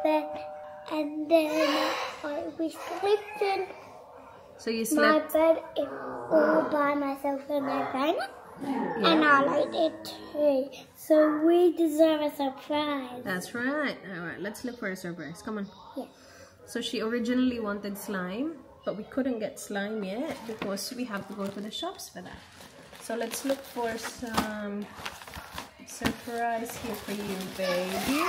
bed, and then we slept in So you my slept? bed all by myself in my bed, and I did too. So we deserve a surprise. That's right. Alright, let's look for a surprise. Come on. Yeah. So she originally wanted slime, but we couldn't get slime yet because we have to go to the shops for that. So let's look for some surprise here for you, baby.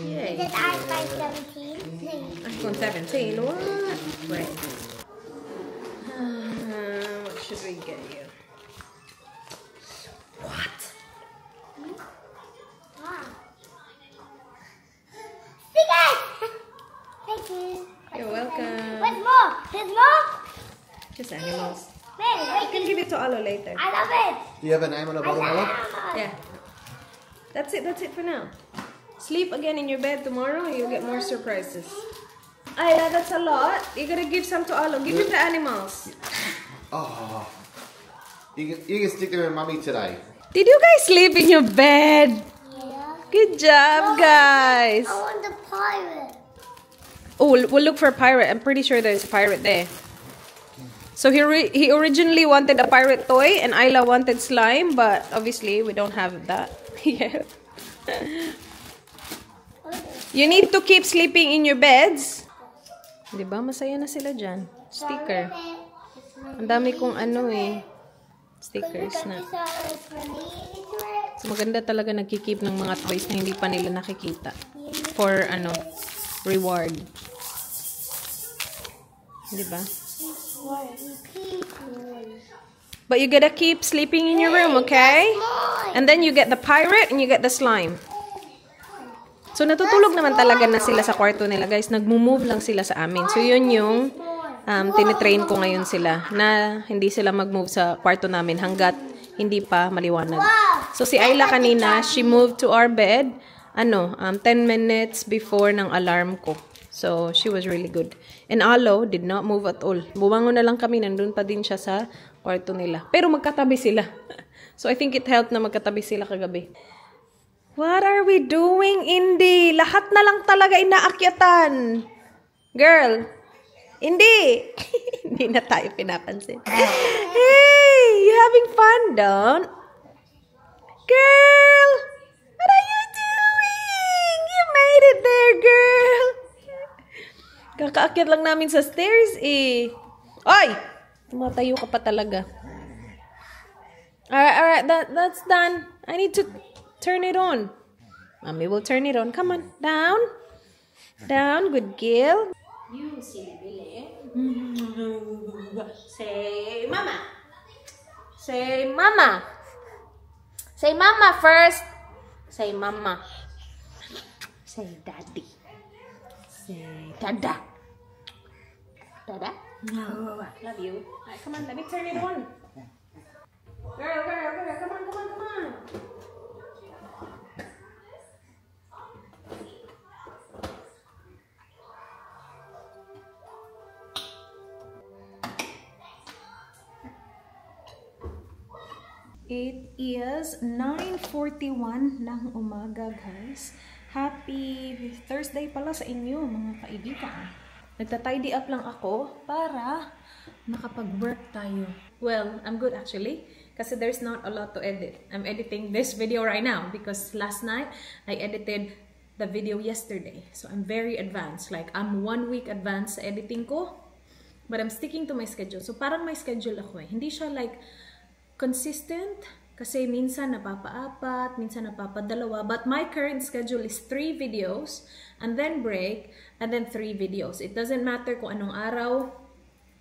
Yay. Did iPhone 17? iPhone 17? What? Wait. What should we get you? What? Wow. Stickers! Thank you. You're welcome. What's more? There's more? Just animals. Wait, I can give it to Alo later. I love it. Do you have a name on the bottom, Ella? Yeah. That's it for now. Sleep again in your bed tomorrow and you'll get more surprises. Ayla, that's a lot. You gotta give some to Alo. Give him the animals. Oh. You can stick there with Mummy today. Did you guys sleep in your bed? Yeah. Good job, guys. I want the pirate. Oh, we'll look for a pirate. I'm pretty sure there's a pirate there. So he originally wanted a pirate toy and Ayla wanted slime, but obviously we don't have that yet. You need to keep sleeping in your beds. Diba? Masaya na sila dyan. Sticker. Ang dami kong ano eh. Stickers na. So, maganda talaga nagkikeep ng mga toys na hindi pa nila nakikita. For ano, reward. Diba? But you gotta keep sleeping in your room, okay? And then you get the pirate and you get the slime. So, natutulog naman talaga na sila sa kwarto nila, guys. Nagmo-move lang sila sa amin. So, yun yung tinitrain ko ngayon sila na hindi sila mag-move sa kwarto namin hanggat hindi pa maliwanag. So, si Ayla kanina, she moved to our bed 10 minutes before ng alarm ko. So, she was really good. And Alo did not move at all. Bumangon na lang kami, nandun pa din siya sa kwarto nila. Pero magkatabi sila. So, I think it helped na magkatabi sila kagabi. What are we doing, Indy? Lahat na lang talaga inaakyatan. Girl, Indy! Hindi na tayo pinapansin. Hey! You having fun, don't? Girl! What are you doing? You made it there, girl! Kakaakyat lang namin sa stairs, eh. Oy! Tumatayo ka pa talaga. Alright, that's done. I need to turn it on. Mommy will turn it on. Come on, down. Down, good girl. You silly Billy. Say mama. Say mama. Say mama first. Say mama. Say daddy. Say dada. Dada? No. Love you. Alright, come on, let me turn it on. Girl, come on. It is 9:41 ng umaga, guys. Happy Thursday pala sa inyo, mga kaibigan. Nagta-tidy up lang ako para makapag-work tayo. Well, I'm good actually kasi there's not a lot to edit. I'm editing this video right now because last night I edited the video yesterday. So I'm very advanced. Like I'm 1 week advanced sa editing ko. But I'm sticking to my schedule. So parang may schedule ako eh. Hindi siya like consistent kasi minsan napapa-4, minsan napapa-2. But my current schedule is 3 videos and then break and then 3 videos. It doesn't matter kung anong araw.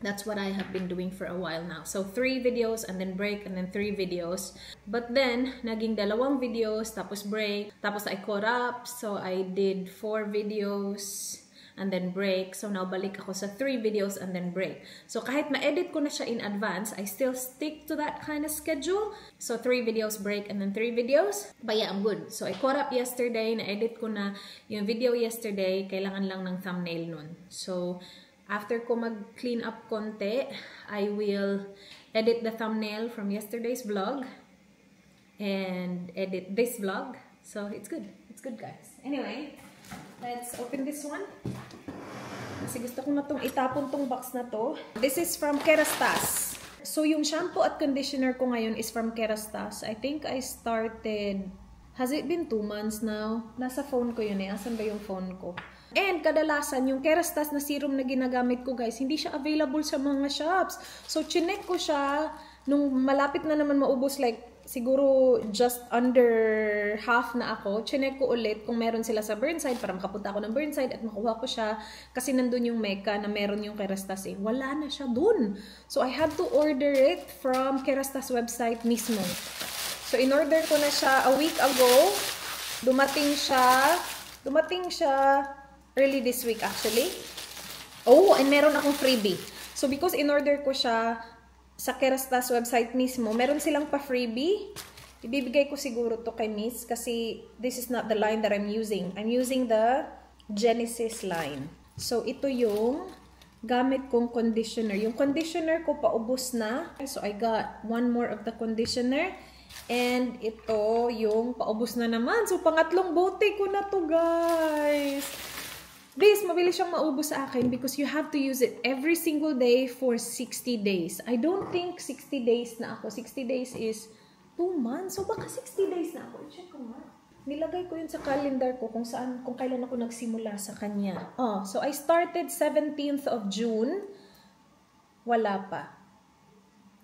That's what I have been doing for a while now. So 3 videos and then break and then 3 videos. But then naging 2 videos tapos break. Tapos I caught up. So I did 4 videos and then break. So now balik ako sa 3 videos and then break. So kahit ma-edit ko na siya in advance, I still stick to that kind of schedule. So 3 videos break and then 3 videos. But yeah, I'm good. So I caught up yesterday, na-edit ko na yung video yesterday. Kailangan lang ng thumbnail nun. So after ko mag-clean up konti, I will edit the thumbnail from yesterday's vlog and edit this vlog. So it's good. It's good, guys. Anyway, Let's open this one. Kasi gusto ko na itong itapon tong box na to. This is from Kerastase. So, yung shampoo at conditioner ko ngayon is from Kerastase. I think I started... Has it been 2 months now? Nasa phone ko yun eh. Asan ba yung phone ko? And kadalasan, yung Kerastase na serum na ginagamit ko guys, hindi siya available sa mga shops. So, chinek ko siya nung malapit na naman maubos, like, siguro just under half na ako. Chinek ko ulit kung meron sila sa Burnside para makapunta ako ng Burnside at makuha ko siya. Kasi nandun yung Mecca na meron yung Kerastase. Wala na siya dun. So, I had to order it from Kerastase website mismo. So, in-order ko na siya a week ago. Dumating siya early this week actually. Oh, and meron akong freebie. So, because in-order ko siya sa Kerastase website mismo, meron silang pa-freebie. Ibibigay ko siguro to kay Miss kasi this is not the line that I'm using. I'm using the Genesis line. So, ito yung gamit kong conditioner. Yung conditioner ko paubos na. So, I got one more of the conditioner. And ito yung paubos na naman. So, pangatlong bote ko na to, guys. This, mabilis siyang maubos sa akin because you have to use it every single day for 60 days. I don't think 60 days na ako. 60 days is 2 months. So, baka 60 days na ako. I-check ko nga. Nilagay ko yun sa calendar ko kung kailan ako nagsimula sa kanya. Oh, so, I started 17th of June. Wala pa.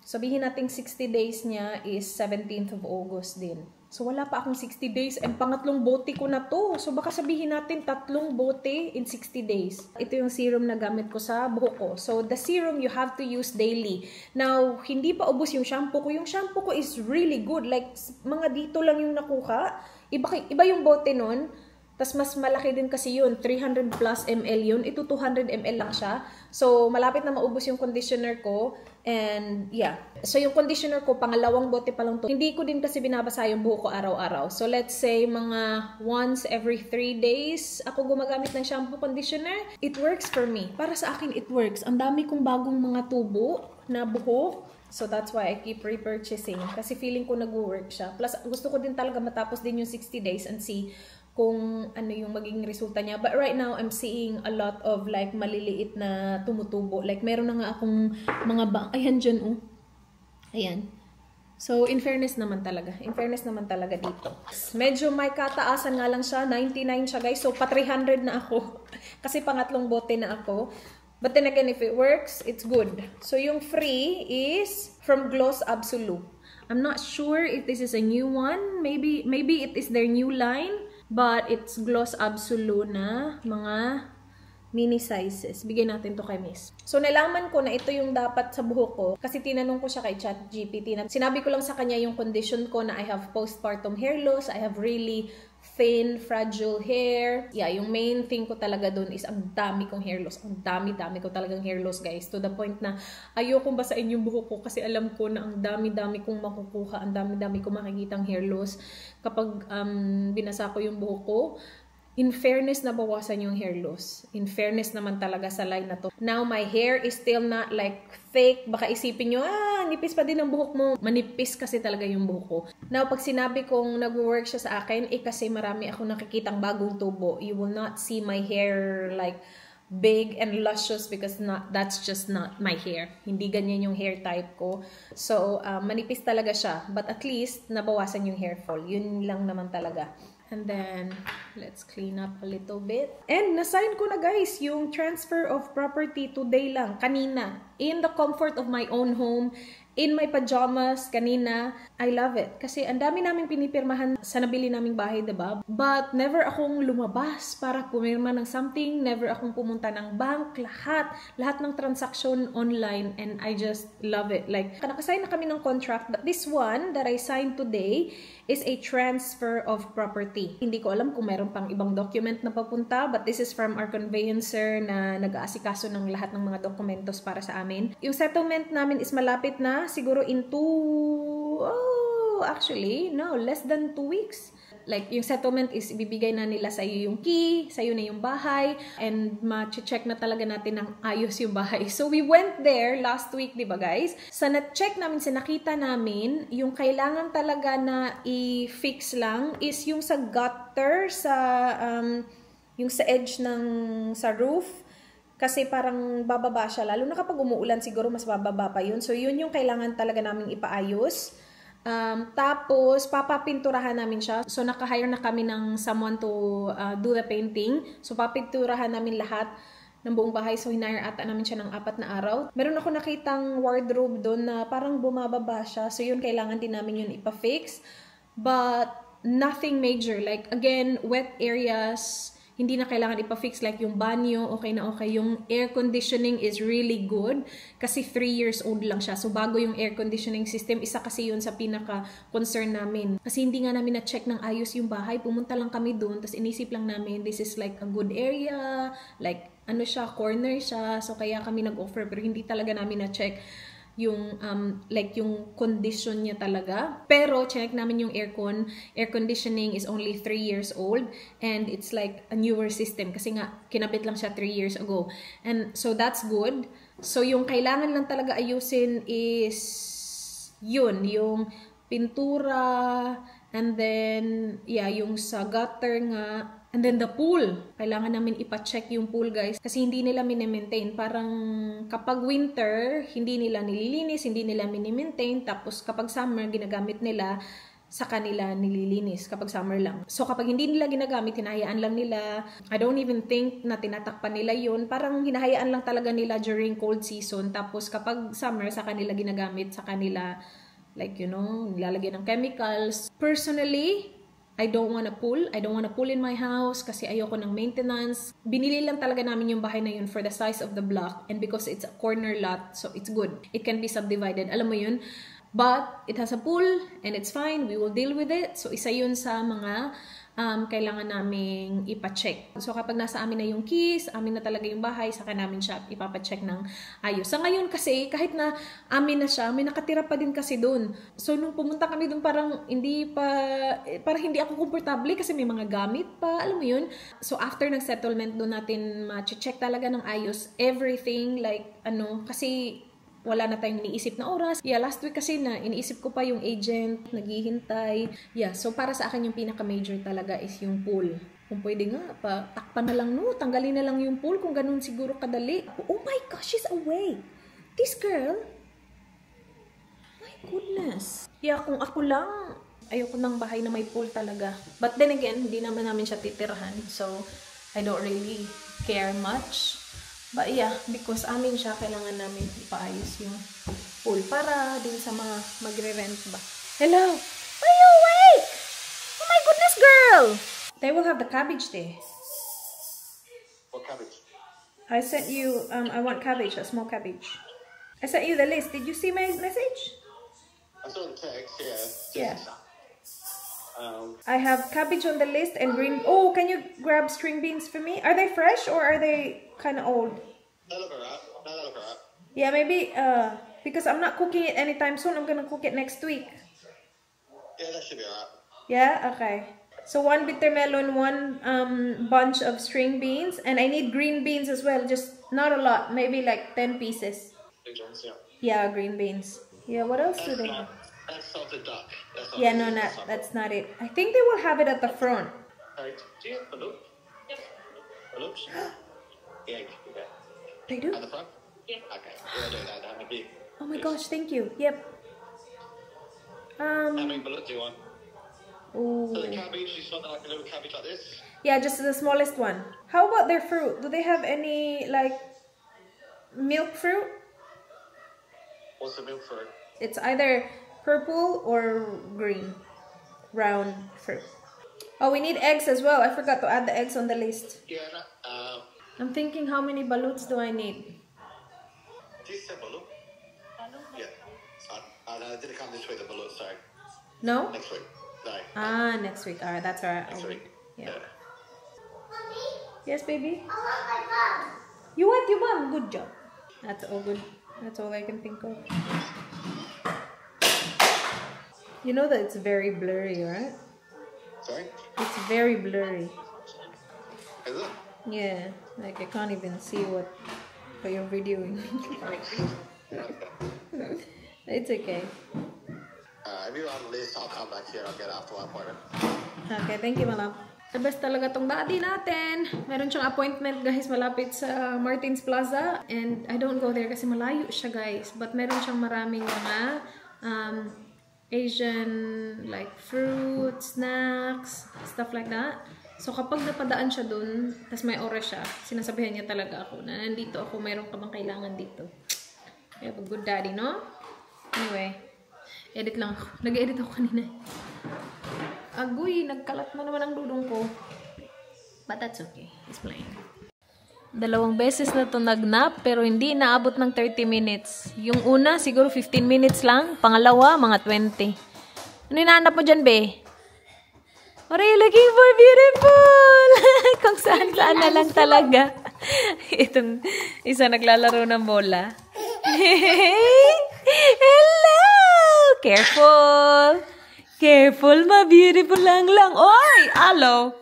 Sabihin natin 60 days niya is 17th of August din. So, wala pa akong 60 days and pangatlong bote ko na to. So, baka sabihin natin 3 bote in 60 days. Ito yung serum na gamit ko sa buhok ko. So, the serum you have to use daily. Now, hindi pa ubos yung shampoo ko. Yung shampoo ko is really good. Like, mga dito lang yung nakuha. Iba yung bote nun. Tas mas malaki din kasi yun. 300 plus ml yun. Ito 200 ml lang siya. So, malapit na maubos yung conditioner ko. And, yeah. So, yung conditioner ko, pangalawang bote pa lang to. Hindi ko din kasi binabasa yung buhok ko araw-araw. So, let's say, mga once every 3 days, ako gumagamit ng shampoo conditioner. It works for me. Para sa akin, it works. Ang dami kong bagong mga tubo na buhok. So, that's why I keep repurchasing. Kasi feeling ko nag-work siya. Plus, gusto ko din talaga matapos din yung 60 days and see kung ano yung magiging resulta niya. But right now, I'm seeing a lot of like maliliit na tumutubo. Like meron na nga akong mga ayan dyan, oh. Ayan. So, in fairness naman talaga. In fairness naman talaga dito. Medyo may kataasan nga lang siya. 99 siya, guys. So, pa 300 na ako. Kasi pangatlong bote na ako. But then again, if it works, it's good. So, yung free is from Gloss Absolute. I'm not sure if this is a new one. Maybe it is their new line. But it's Gloss Absolute na mga mini sizes. Bigyan natin to kay Miss. So, nalaman ko na ito yung dapat sa buhok ko. Kasi tinanong ko siya kay ChatGPT. Sinabi ko lang sa kanya yung condition ko na I have postpartum hair loss. I have really thin, fragile hair. Yeah, yung main thing ko talaga dun is ang dami kong hair loss. Ang dami ko talagang hair loss, guys. To the point na ayokong basain yung buhok ko kasi alam ko na ang dami kong makukuha. Ang dami kong makikitang hair loss. Kapag binasa ko yung buhok ko, in fairness, nabawasan yung hair loss. In fairness naman talaga sa line na to. Now, my hair is still not like thick. Baka isipin nyo, nipis pa din ang buhok mo. Manipis kasi talaga yung buhok ko. Now, pag sinabi kong nag-work siya sa akin, kasi marami akong nakikitang bagong tubo. You will not see my hair like big and luscious because that's just not my hair. Hindi ganyan yung hair type ko. So, manipis talaga siya. But at least, nabawasan yung hair fall. Yun lang naman talaga. And then, let's clean up a little bit. And nasign ko na, guys, yung transfer of property today lang, kanina. In the comfort of my own home, in my pajamas, kanina. I love it. Kasi ang dami naming pinipirmahan sa nabili naming bahay, diba? But never akong lumabas para pumirma ng something. Never akong pumunta ng bank. Lahat ng transaction online. And I just love it. Like, nakasign na kami ng contract. But this one that I signed today is a transfer of property. Hindi ko alam kung meron pang ibang document na papunta. But this is from our conveyancer na nag-aasikaso ng lahat ng mga dokumentos para sa amin. Yung settlement namin is malapit na. Siguro in less than 2 weeks. Like, yung settlement is ibibigay na nila sa iyo yung key, sa iyo na yung bahay, and ma-check na talaga natin ng ayos yung bahay. So, we went there last week, di ba, guys? Sa na-check namin, sa nakita namin, yung kailangan talaga na i-fix lang is yung sa gutter, sa yung sa edge sa roof. Kasi parang bababa siya. Lalo na kapag umuulan siguro mas bababa pa yun. So yun yung kailangan talaga naming ipaayos. Tapos papapinturahan namin siya. So naka-hire na kami ng someone to do the painting. So papinturahan namin lahat ng buong bahay. So hinire ata namin siya ng 4 na araw. Meron ako nakitang wardrobe doon na parang bumababa siya. So yun kailangan din namin yun ipa-fix. But nothing major. Like again, wet areas, hindi na kailangan ipa-fix. Like yung banyo, okay na okay. Yung air conditioning is really good kasi 3 years old lang siya. So bago yung air conditioning system, isa kasi yun sa pinaka-concern namin. Kasi hindi nga namin na-check ng ayos yung bahay. Pumunta lang kami doon, tapos inisip lang namin, this is like a good area, like ano siya, corner siya. So kaya kami nag-offer, pero hindi talaga namin na-check yung like yung condition niya talaga. Pero check namin yung aircon. Air conditioning is only 3 years old and it's like a newer system kasi nga kinabit lang siya 3 years ago. And so that's good. So yung kailangan lang talaga ayusin is yun, yung pintura, and then yeah, yung sa gutter nga. And then the pool, kailangan namin ipa-check yung pool guys kasi hindi nila mini-maintain. Parang kapag winter, hindi nila nililinis, hindi nila mini-maintain. Tapos kapag summer, ginagamit nila, sa kanila nililinis kapag summer lang. So kapag hindi nila ginagamit, hinahayaan lang nila. I don't even think na tinatakpan nila yun. Parang hinahayaan lang talaga nila during cold season. Tapos kapag summer, sa kanila ginagamit, sa kanila, like you know, nilalagyan ng chemicals. Personally, I don't want a pool. I don't want a pool in my house kasi ayoko ng maintenance. Binili lang talaga namin yung bahay na yun for the size of the block and because it's a corner lot, so it's good. It can be subdivided. Alam mo yun? But it has a pool and it's fine. We will deal with it. So isa yun sa mga kailangan naming ipa-check. So kapag nasa amin na yung keys, amin na talaga yung bahay, saka namin siya ipapa-check ng ayos. Sa ngayon kasi, kahit na amin na siya, may nakatira pa din kasi doon. So nung pumunta kami doon, parang hindi ako komportable kasi may mga gamit pa, alam mo yun. So after ng settlement, doon natin ma-check talaga ng ayos everything, like kasi wala na tayong iniisip na oras. Yeah, last week kasi na iniisip ko pa yung agent, naghihintay. Yeah, so para sa akin yung pinaka-major talaga is yung pool. Kung pwede nga, takpan na lang tanggalin na lang yung pool kung ganun siguro kadali. Oh my gosh, she's away. This girl, my goodness. Yeah, kung ako lang, ayoko ng bahay na may pool talaga. But then again, hindi naman namin siya titirahan. So, I don't really care much. But yeah, because amin siya, kailangan namin ipaayos yung pool para din sa mga magre-rent ba. Hello! Are you awake? Oh my goodness, girl! They will have the cabbage there. What cabbage? I sent you, I want cabbage, a small cabbage. I sent you the list. Did you see my message? I saw the text, Yeah. yeah. I have cabbage on the list and green. Oh, can you grab string beans for me? Are they fresh or are they kind of old? They look alright. They look alright. Yeah, maybe because I'm not cooking it anytime soon. I'm gonna cook it next week. Yeah, that should be alright. Yeah. Okay. So 1 bitter melon, 1 bunch of string beans, and I need green beans as well. Just not a lot. Maybe like 10 pieces. Big ones, yeah. Yeah, green beans. Yeah. What else do they have? That's salted duck. Yeah, no, that's not it. I think they will have it at the front. Alright, do you have balut? Yes. Balut? Yeah, okay. They do? At the front? Yeah. Okay, we'll do that. Have a big. Oh my gosh, thank you. Yep. How many balut do you want? Ooh. So the cabbage, you just want like a little cabbage like this? Yeah, just the smallest one. How about their fruit? Do they have any, like, milk fruit? What's the milk fruit? It's either purple or green. Round fruit. Oh, we need eggs as well. I forgot to add the eggs on the list. Yeah, I'm thinking how many baluts do I need? do you say balut? Yeah. No, it didn't come this week, the balut, sorry. No? Next week. No. Ah, next week. Alright, that's alright. Next week. Yeah. Yes, baby? You want your mom? Good job. That's all good. That's all I can think of. You know that it's very blurry, right? Sorry? It's very blurry. Is it? Yeah, like I can't even see what you're videoing. It's okay. If you're on the list, I'll come back here and I'll get after my appointment. Okay, thank you, my love. The best talaga tong daddy natin. Meron siyang appointment guys malapit sa Martins Plaza. And I don't go there kasi malayo siya guys. But meron siyang maraming mga Asian like fruit, snacks, stuff like that. So kapag napadaan siya dun, tas may oras siya, sinasabihan niya talaga ako na nandito ako, mayroon ka bang kailangan dito. I have a good daddy, no? Anyway, edit lang ako. Nag-edit ako kanina. Agoy, nagkalat na naman ang dudong ko. But that's okay. It's playing. 2 beses na to nagnap, pero hindi naabot ng 30 minutes. Yung una, siguro 15 minutes lang. Pangalawa, mga 20. Ano hinahanap mo dyan, be? What are you looking for? Beautiful! Kung saan-saan na lang talaga. Itong isa naglalaro ng bola. Hello! Careful! Careful, ma. Beautiful lang. Oy! Hello!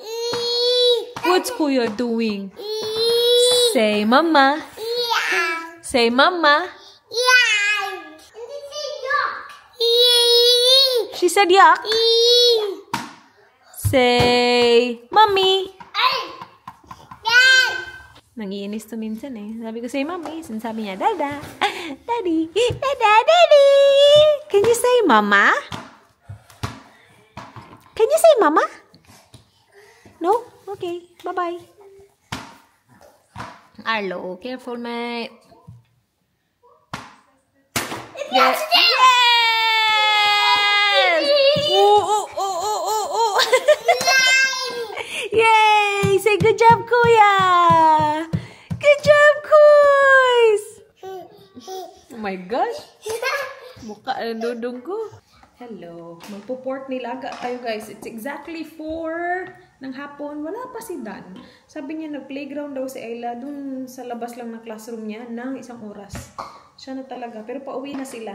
What's Kuya doing? Say mama. Say mama. She said yuck. Say mommy. Nangiinis to minsan eh. Sabi ko say mommy. Sinasabi niya dada. Daddy. Dada, daddy. Can you say mama? Can you say mama? No? Okay. Bye-bye. Arlo, careful, mate. Yes! Yes! Oh! Yay! Say good job, Kuya! Good job, Kuys! Oh my gosh! Mukha na dudong ko. Hello. Magpo-pork nilaga tayo, guys. It's exactly 4 ng hapon. Wala pa si Dan. Sabi niya, nag-playground daw si Ayla dun sa labas lang ng classroom niya ng 1 oras. Siya na talaga. Pero pauwi na sila.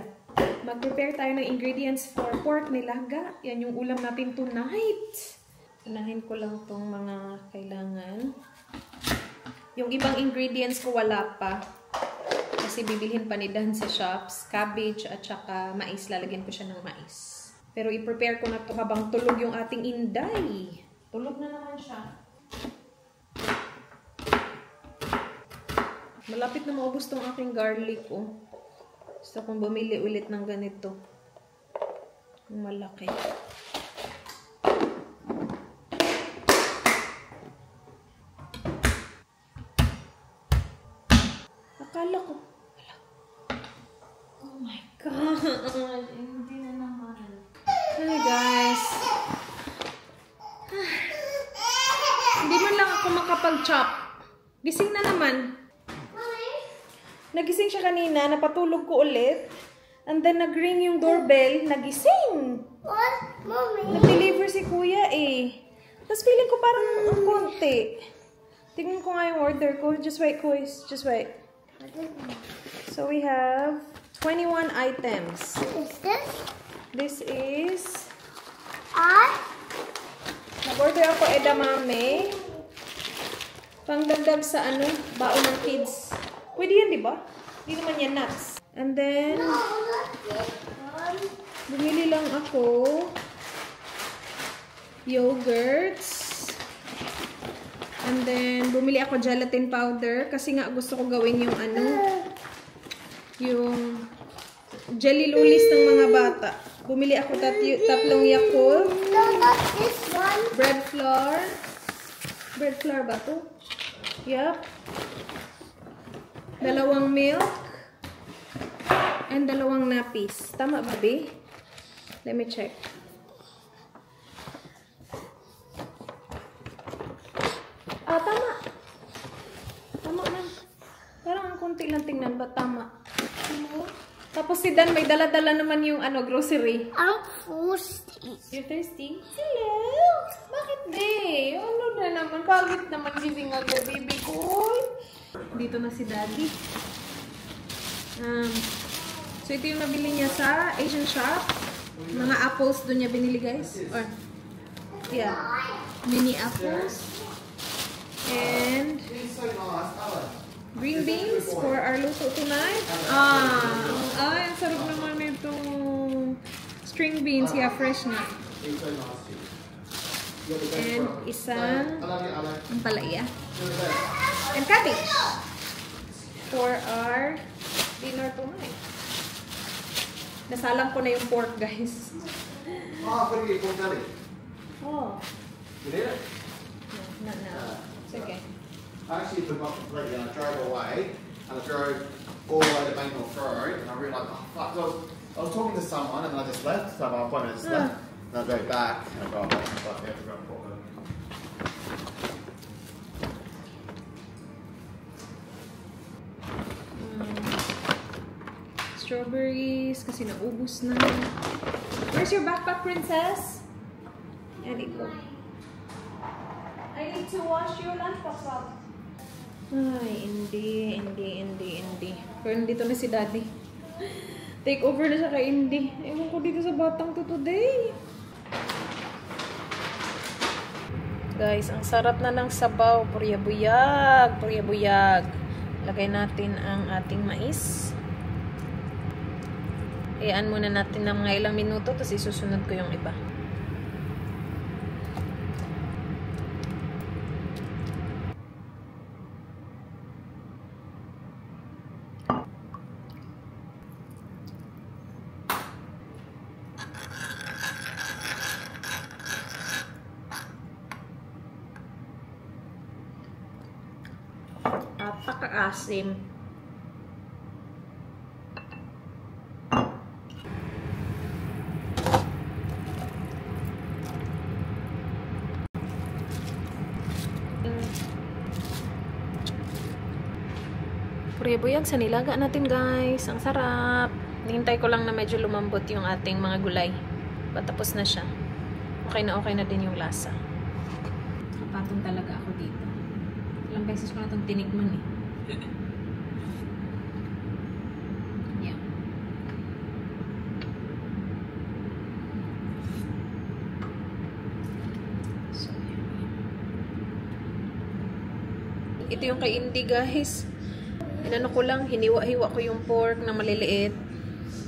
Mag-prepare tayo ng ingredients for pork nilaga. Yan yung ulam natin tonight. Unahin ko lang tong mga kailangan. Yung ibang ingredients ko wala pa. Kasi bibilhin pa ni Dan sa shops. Cabbage at saka mais. Lalagyan ko siya ng mais. Pero i-prepare ko na to habang tulog yung ating inday. Tulog na naman siya. Malapit na maubos tong aking garlic, oh. Gusto kong bumili ulit ng ganito. Yung malaki. Akala ko. Oh my God. Hindi na naman. Hi guys. Hindi man lang ako makapag-chop. Gising na naman. Nagising siya kanina, napatulog ko ulit. And then nag-ring yung doorbell, nagising. What? Mommy? Nag-deliver si Kuya eh. Tapos feeling ko parang ang konti. Tingnan ko nga yung order ko. Just wait, Kuys. Just wait. So we have 21 items. Is this? This is... Nag-order ako edamame. Pangdagdag sa ano, baon ng kids. Pwede yan, di ba? Hindi naman yan nuts. And then, bumili lang ako yogurts. And then, bumili ako gelatin powder kasi nga gusto ko gawin yung ano, yung jelly lulis ng mga bata. Bumili ako tatlong Yakult. No, not this one. Bread flour. Bread flour ba to? Yup. 2 milk. And 2 nappies. Tama ba, be? Let me check. Ah, tama. Tama man. Parang ang konti lang tingnan ba? Tama. Tapos si Dan may dala-dala naman yung ano, grocery. I'm thirsty. You're thirsty? Hello? Bakit, be? Ano na naman? Bakit naman gising agad, baby ko? Dito na si Daddy. So, ito yung nabili niya sa Asian shop. Mga apples doon niya binili, guys. Or, yeah. Mini apples. And green beans for our luto tonight. Ang sarap naman itong string beans. Yeah, fresh na. And isang ampalaya. And cabbage. For our dinner tonight. Nasalang ko na yung pork, guys. Oh, what do you eat, pork Oh. You need it? No. It's okay. I actually put my plate and I drove away, and I drove all the way to Bankmore Road, and I realised, oh fuck, I was talking to someone and I just left, so my appointment just left, and I go back, and I go, but I have to go and put them. Strawberries, kasi naubos na. Where's your backpack, princess? There you go. I need to wash your lunchbox out. Ay, hindi. Pero nandito na si daddy. Take over na siya kay Indy. Ewan ko dito sa batang to today. Guys, ang sarap na ng sabaw. Purya-buyag. Lagay natin ang ating mais. Iyan muna natin ng mga ilang minuto, tapos isusunod ko yung iba. Napaka-asim. Purya-buyag sa nilaga natin, guys. Ang sarap. Hintay ko lang na medyo lumambot yung ating mga gulay. Patapos na siya. Okay na din yung lasa. Kapatong talaga ako dito. Ilang beses ko na itong tinigman eh. Yeah. So, ito yung kay Indy, guys. Inano ko lang, hiniwa-hiwa ko yung pork na maliliit.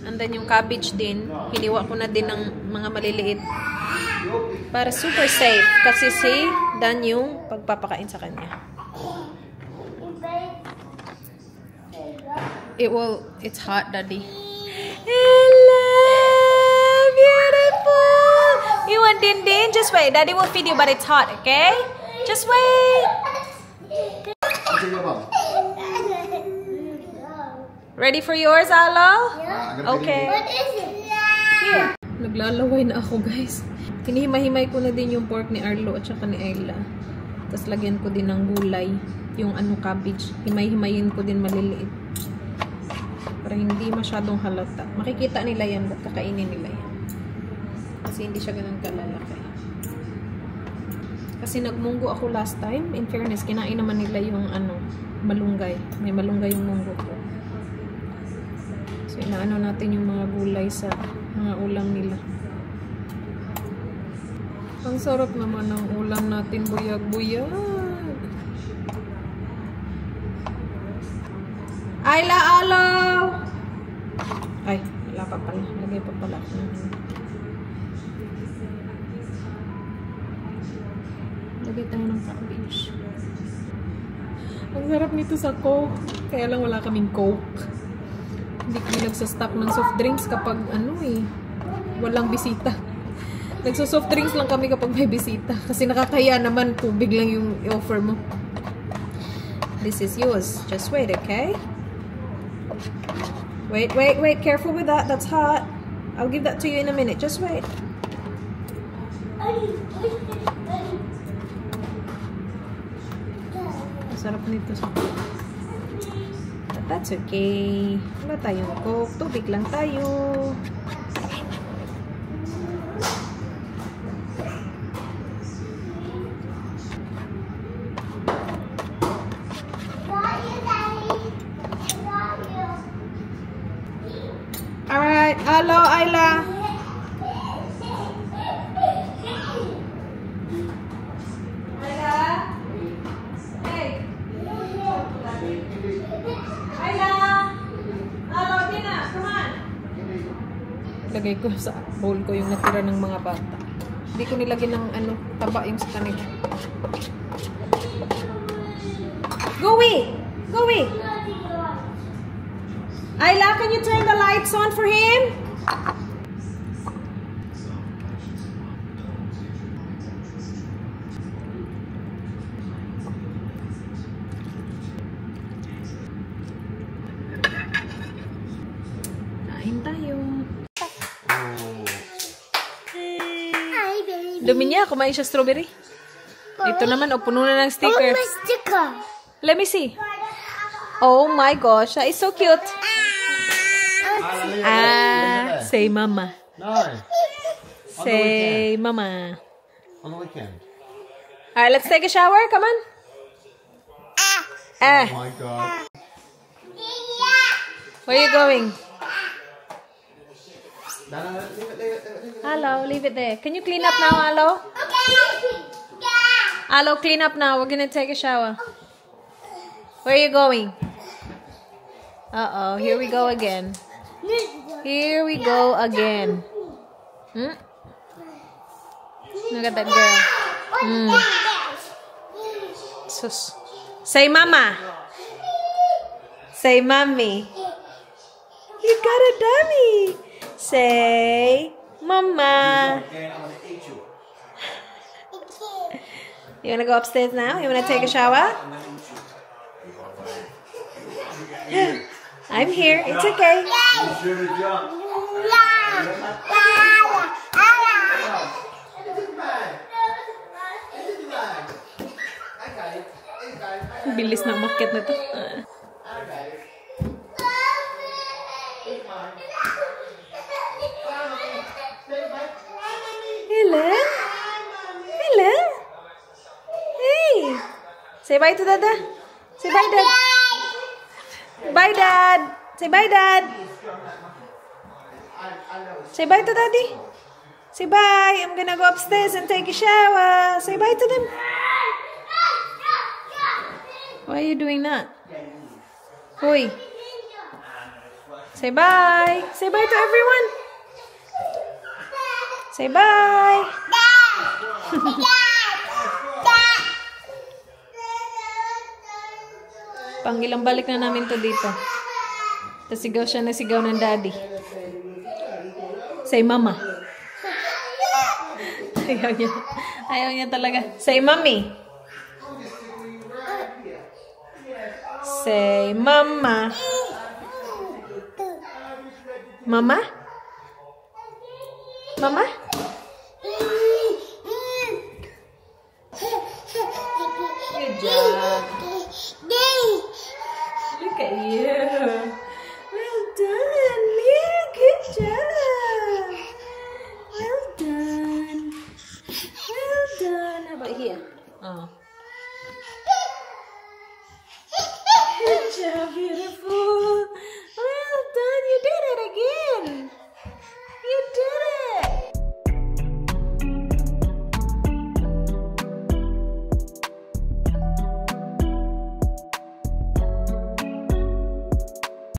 And then yung cabbage din, hiniwa ko na din ng mga maliliit. Para super safe. Kasi done yung pagpapakain sa kanya. It's hot, daddy. Hello, beautiful. You want din? Just wait. Daddy will feed you, but it's hot, okay? Just wait. Ready for yours, Alo? Yeah. Okay. What is it? Here. Naglalaway na ako, guys. Hinihimay-himay ko na din yung pork ni Arlo at saka ni Ayla. Tapos lagyan ko din ng gulay. Yung cabbage. Himay-himayin ko din maliliit. Para hindi masyadong halata. Makikita nila yan. Ba't kakainin nila yan? Kasi hindi siya ganun kalalaki. Kasi nagmunggo ako last time. In fairness, kinain naman nila yung malunggay. May malunggay yung munggo ko. So, inaano natin yung mga gulay sa mga ulam nila. Ang sarap naman ng ulam natin, buyag-buyag. Ayla, alo! Ay, wala pa pala. Lagay pa pala. Lagay tayo ng cabbage. Ang sarap nito sa Coke. Kaya lang wala kaming Coke. Hindi kami nagsastock ng soft drinks kapag walang bisita. Nagso-soft drinks lang kami kapag may bisita. Kasi nakakaya naman tubig lang yung i-offer mo. This is yours. Just wait, okay? Wait. Careful with that. That's hot. I'll give that to you in a minute. Just wait. Sarap nito sa but that's okay. Wala tayong Coke. Tubig lang tayo. Alright. Hello, Ayla. Lagay ko sa bowl ko yung natira ng mga bata. Hindi ko nilagyan ng ano, taba yung sa kanila. Go away! Go away! Ayla, can you turn the lights on for him? Kain tayo. Hi, baby. Dumi niya, kumain siya strawberry. Ito naman, o puno na ng Oh, stickers. my sticker. Let me see. Oh my gosh, that is so cute. Say mama. No. Say mama. On the weekend. Alright, let's take a shower. Come on. Oh my god. Where are you going? No, leave it. Hello, leave it there. Can you clean up now, Alo? Alo, clean up now. We're gonna take a shower. Where are you going? Uh-oh, here we go again. Here we go again. Hmm? Look at that girl. Sus. Say mama. Say mommy. You got a dummy. Say mama. Again, I'm gonna eat you. You wanna go upstairs now? You wanna take a shower? I'm here. It's okay. You should have jumped. Bilis na umakyat na to. Hello? Hello? Hey! Say bye to Dada. Say bye, Dad. Bye, Dad. Say bye, Dad. Say bye to Daddy. Say bye. I'm gonna go upstairs and take a shower. Say bye to them. Why are you doing that? Hoy. Say bye. Say bye to everyone. Say bye. Pangilang balik na namin to dito. Tapos sigaw siya na sigaw ng daddy. Say mama. Ayaw niya. Ayaw niya talaga. Say mommy. Say mama. Mama? Mama? Good job. Look at you. Well done. Yeah, good job. Well done. Well done. How about here? Oh. Good job, beautiful.